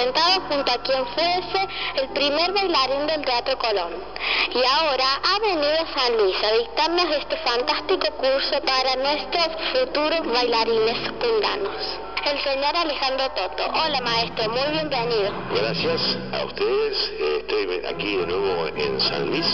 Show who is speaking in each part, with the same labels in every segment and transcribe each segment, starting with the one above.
Speaker 1: sentado junto a quien fuese el primer bailarín del Teatro Colón. Y ahora ha venido a San Luis a dictarnos este fantástico curso para nuestros futuros bailarines secundanos. El señor Alejandro Toto. Hola maestro, muy bienvenido.
Speaker 2: Gracias a ustedes, estoy aquí de nuevo en San Luis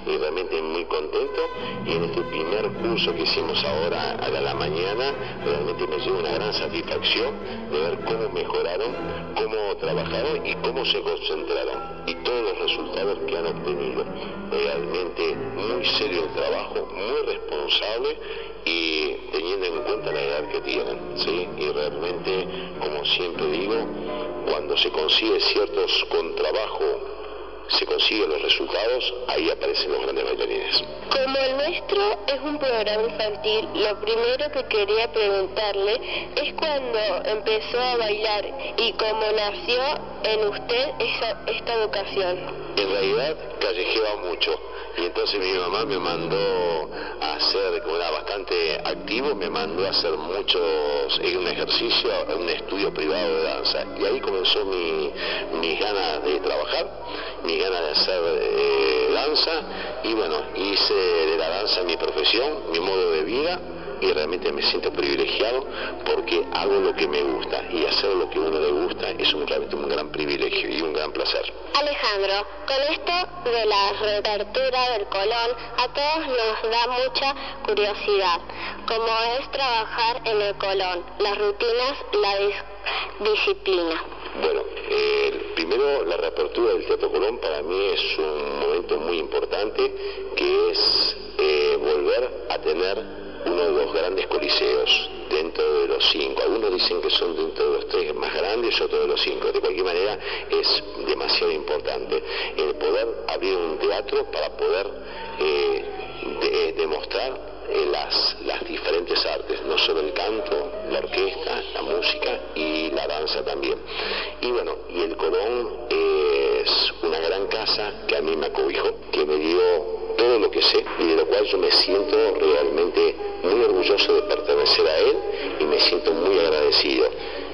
Speaker 2: y realmente muy contento, y en este primer curso que hicimos ahora a la mañana realmente me lleva una gran satisfacción de ver cómo mejoraron, cómo trabajaron y cómo se concentraron y todos los resultados que han obtenido. Realmente muy serio el trabajo, muy responsable y teniendo en cuenta la edad que tienen, ¿sí? Y realmente, como siempre digo, cuando se consigue ciertos con trabajo, se consiguen los resultados, ahí aparecen los grandes bailarines.
Speaker 1: Como el nuestro es un programa infantil, lo primero que quería preguntarle es cuando empezó a bailar y cómo nació en usted esta vocación.
Speaker 2: En realidad callejeaba mucho y entonces mi mamá me mandó a hacer, como era bastante activo, me mandó a hacer un ejercicio, un estudio privado de danza, y ahí comenzó mis ganas de trabajar, mis ganas de hacer danza, y bueno, hice de la danza mi profesión, mi modo de vida, y realmente me siento privilegiado porque hago lo que me gusta, y hacer lo que a uno le gusta es realmente un gran privilegio y un gran placer.
Speaker 1: Alejandro, con esto de la reapertura del Colón, a todos nos da mucha curiosidad, cómo es trabajar en el Colón, las rutinas, la disciplina.
Speaker 2: Bueno, primero la reapertura del Teatro Colón para mí es un momento muy importante, que es volver a tener uno de los grandes coliseos dentro de los 5. Algunos dicen que son dentro de los 3 más grandes, otros de los 5. De cualquier manera es demasiado importante el poder abrir un teatro para poder demostrar las diferentes artes, no solo el canto, la orquesta, la música y la danza también. Y bueno, y el Colón es una gran casa que a mí me acobijó, que me dio todo lo que sé y de lo cual yo me siento realmente muy orgulloso de pertenecer a él y me siento muy agradecido.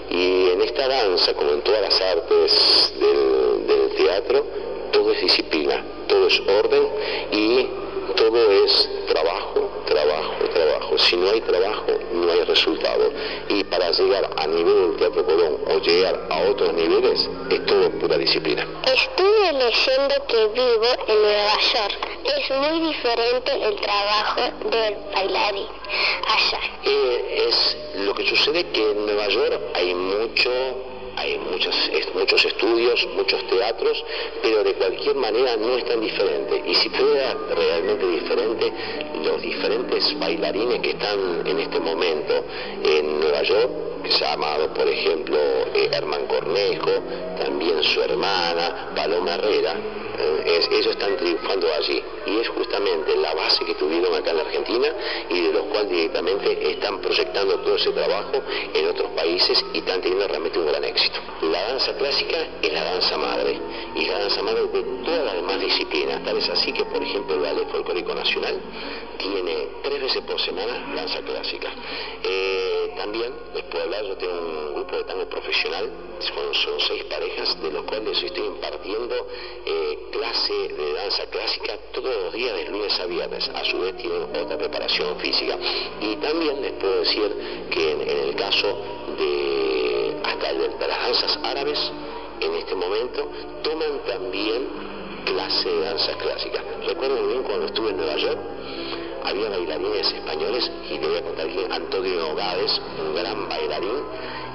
Speaker 2: Y en esta danza, como en todas las artes del teatro, todo es disciplina, todo es orden y todo es trabajo, trabajo, trabajo. Si no hay trabajo, no hay resultado. Y para llegar a nivel del Teatro Colón o llegar a otros niveles, es todo pura disciplina.
Speaker 1: Estuve leyendo que vivo en Nueva York. Es muy diferente el trabajo del bailarín allá.
Speaker 2: Lo que sucede que en Nueva York hay muchos estudios, muchos teatros, pero de cualquier manera no es tan diferente. Y si fuera realmente diferente, los diferentes bailarines que están en este momento en Nueva York, que se ha llamado, por ejemplo, Herman Cornejo, también su hermana, Paloma Herrera, ellos están triunfando allí, y es justamente la base que tuvieron acá en la Argentina y de los cuales directamente están proyectando todo ese trabajo en otros países y están teniendo realmente un gran éxito. La danza clásica es la danza madre, y la danza madre de todas las demás disciplinas. Tal es así que, por ejemplo, el Ballet Folclórico Nacional tiene 3 veces por semana danza clásica. También les puedo hablar, yo tengo un grupo de tango profesional, son 6 parejas, de los cuales estoy impartiendo clase de danza clásica todos los días de lunes a viernes. A su vez tienen otra preparación física. Y también les puedo decir que en el caso de las danzas árabes, en este momento toman también clase de danza clásica. Recuerdo muy bien cuando estuve en Nueva York, había bailarines españoles, y le voy a contar que Antonio Nogales, un gran bailarín,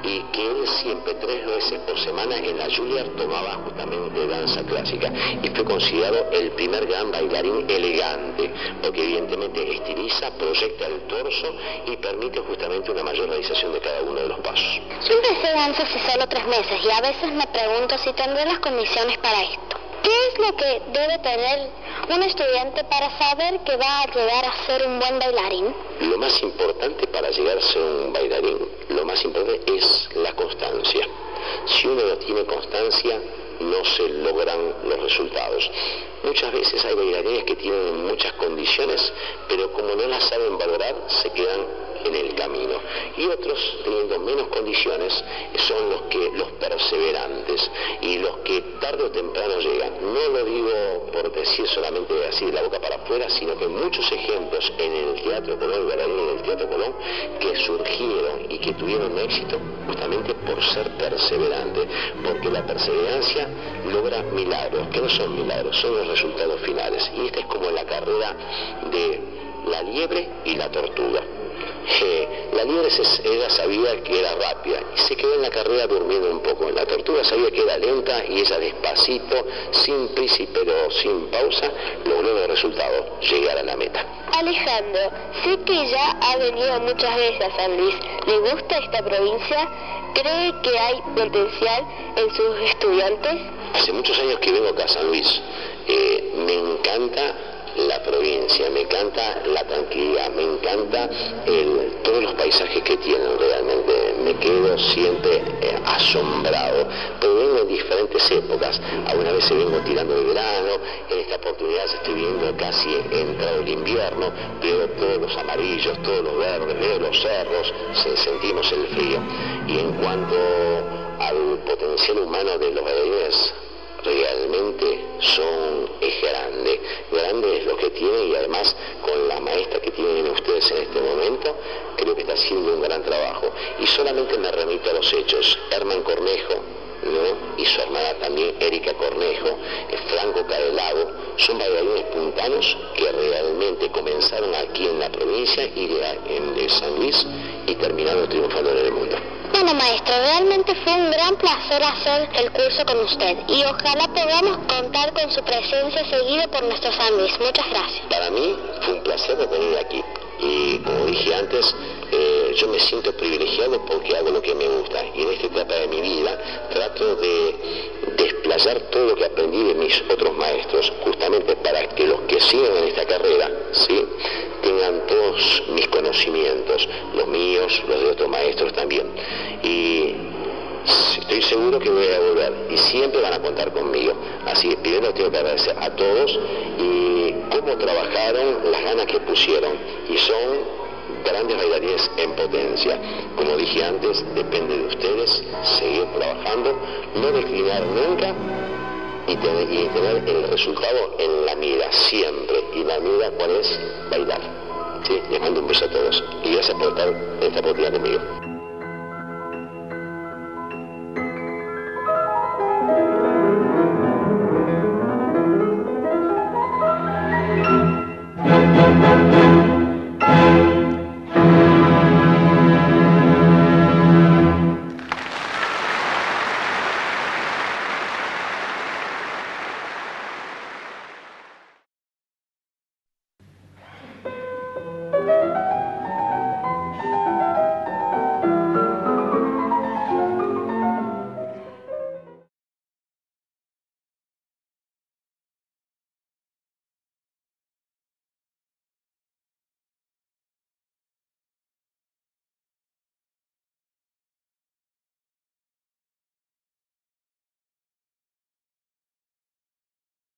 Speaker 2: y que él siempre 3 veces por semana en la Juilliard tomaba justamente danza clásica, y fue considerado el primer gran bailarín elegante, porque evidentemente estiliza, proyecta el torso y permite justamente una mayor realización de cada uno de los pasos.
Speaker 1: Yo empecé danza hace solo 3 meses y a veces me pregunto si tendré las condiciones para esto. ¿Qué es lo que debe tener un estudiante para saber que va a llegar a ser un buen bailarín?
Speaker 2: Lo más importante para llegar a ser un bailarín, lo más importante es la constancia. Si uno no tiene constancia, no se logran los resultados. Muchas veces hay bailarines que tienen muchas condiciones, pero como no las saben valorar, se quedan en el camino. Y otros, teniendo menos condiciones, son los perseverantes y los que tarde o temprano llegan. No lo digo por decir solamente así de la boca para afuera, sino que muchos ejemplos en el Teatro Colón, bailarines del Teatro Colón, que surgieron y que tuvieron éxito justamente por ser perseverantes, porque la perseverancia logra milagros, que no son milagros, son los resultados finales. Y esta es como la carrera de la liebre y la tortuga. La liebre ella sabía que era rápida y se quedó en la carrera durmiendo un poco. La tortuga sabía que era lenta y ella despacito, sin prisa pero sin pausa, logró el resultado, llegar a la meta.
Speaker 1: Alejandro, sé que ya ha venido muchas veces a San Luis. ¿Le gusta esta provincia? ¿Cree que hay potencial en sus estudiantes?
Speaker 2: Hace muchos años que vengo acá a San Luis. Me encanta la provincia, me encanta la tranquilidad, me encanta todos los paisajes que tienen realmente. Me quedo siempre asombrado, pero vengo en diferentes épocas. Algunas veces vengo tirando el verano, en esta oportunidad estoy viendo casi entrado el invierno, veo todos los amarillos, todos los verdes, veo los cerros, sentimos el frío. Y en cuanto al potencial humano de los bailarines, realmente es grande es lo que tienen, y además con la maestra que tienen ustedes en este momento, creo que está haciendo un gran trabajo. Y solamente me remito a los hechos. Herman Cornejo, ¿no?, y su hermana también, Erika Cornejo, Franco Cadelago, son bailarines puntanos que realmente comenzaron aquí en la provincia y de San Luis y terminaron triunfando en el mundo.
Speaker 1: Bueno, maestro, realmente fue un gran placer hacer el curso con usted y ojalá podamos contar con su presencia seguido por nuestro San Luis. Muchas gracias.
Speaker 2: Para mí fue un placer venir aquí y, como dije antes, yo me siento privilegiado porque hago lo que me gusta, y en esta etapa de mi vida trato de desplayar todo lo que aprendí de mis otros maestros, justamente para que los que siguen en esta carrera, ¿sí?, tengan todos mis conocimientos, los míos, los de otros maestros también. Y estoy seguro que voy a volver y siempre van a contar conmigo. Así que primero tengo que agradecer a todos y cómo trabajaron, las ganas que pusieron, y son grandes bailarines en potencia. Como dije antes, depende de ustedes seguir trabajando, no declinar nunca y tener el resultado en la mira siempre. Y la mira, ¿cuál es? Bailar. ¿Sí? Les mando un beso a todos y gracias por estar en esta oportunidad conmigo.